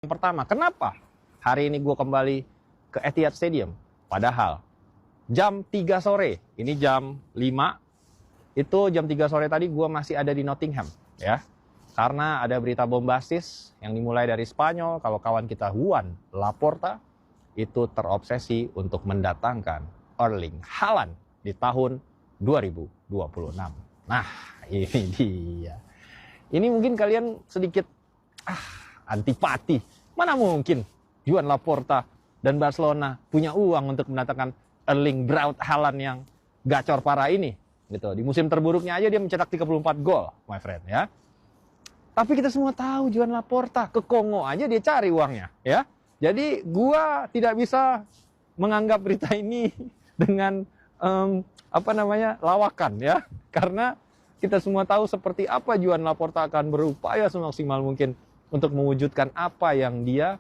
pertama. Kenapa hari ini gue kembali ke Etihad Stadium? Padahal jam 3 sore, ini jam 5, itu jam 3 sore tadi gue masih ada di Nottingham, ya. Karena ada berita bombastis yang dimulai dari Spanyol, kalau kawan kita Juan Laporta itu terobsesi untuk mendatangkan Erling Haaland di tahun 2026. Nah, ini dia. Ini mungkin kalian sedikit antipati. Mana mungkin Juan Laporta dan Barcelona punya uang untuk mendatangkan Erling Braut Haaland yang gacor parah ini, gitu. Di musim terburuknya aja dia mencetak 34 gol, my friend, ya. Tapi kita semua tahu Juan Laporta ke Kongo aja dia cari uangnya, ya. Jadi gua tidak bisa menganggap berita ini dengan lawakan, ya. Karena kita semua tahu seperti apa Juan Laporta akan berupaya semaksimal mungkin untuk mewujudkan apa yang dia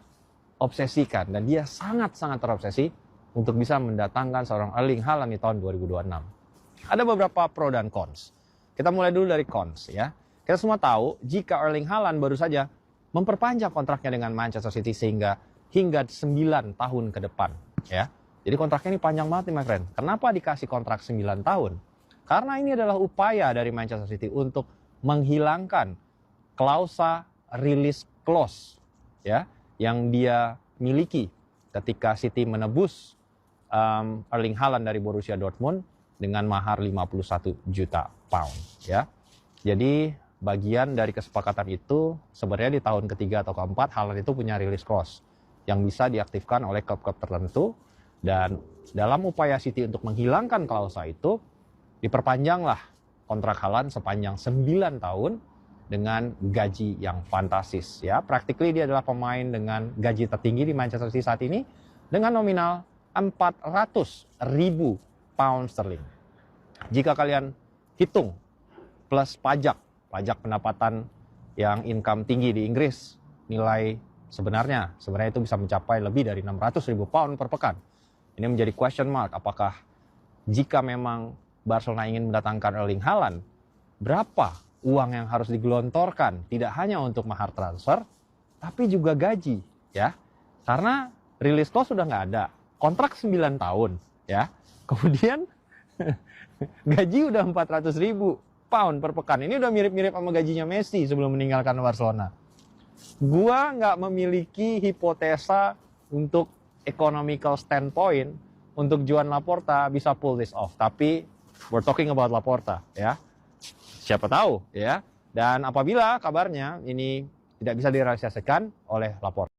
obsesikan, dan dia sangat-sangat terobsesi untuk bisa mendatangkan seorang Erling Haaland di tahun 2026. Ada beberapa pro dan cons. Kita mulai dulu dari cons, ya. Kita semua tahu jika Erling Haaland baru saja memperpanjang kontraknya dengan Manchester City hingga 9 tahun ke depan, ya. Jadi kontraknya ini panjang banget nih, my friend. Kenapa dikasih kontrak 9 tahun? Karena ini adalah upaya dari Manchester City untuk menghilangkan klausa release clause, ya, yang dia miliki ketika City menebus Erling Haaland dari Borussia Dortmund dengan mahar 51 juta pound, ya. Jadi bagian dari kesepakatan itu sebenarnya di tahun ketiga atau keempat Haaland itu punya release clause yang bisa diaktifkan oleh klub-klub tertentu, dan dalam upaya City untuk menghilangkan klausa itu diperpanjanglah kontrak Haaland sepanjang 9 tahun dengan gaji yang fantastis, ya. Practically dia adalah pemain dengan gaji tertinggi di Manchester City saat ini dengan nominal 400.000 pound sterling. Jika kalian hitung plus pajak pendapatan yang income tinggi di Inggris, nilai sebenarnya itu bisa mencapai lebih dari 600.000 pound per pekan. Ini menjadi question mark, apakah jika memang Barcelona ingin mendatangkan Erling Haaland, berapa uang yang harus digelontorkan, tidak hanya untuk mahar transfer, tapi juga gaji, ya. Karena release clause sudah nggak ada, kontrak 9 tahun, ya. Kemudian gaji udah 400.000 pound per pekan. Ini udah mirip-mirip sama gajinya Messi sebelum meninggalkan Barcelona. Gua nggak memiliki hipotesa untuk economical standpoint untuk Juan Laporta bisa pull this off. Tapi we're talking about Laporta, ya. Siapa tahu, ya. Dan apabila kabarnya ini tidak bisa direalisasikan oleh Laporta,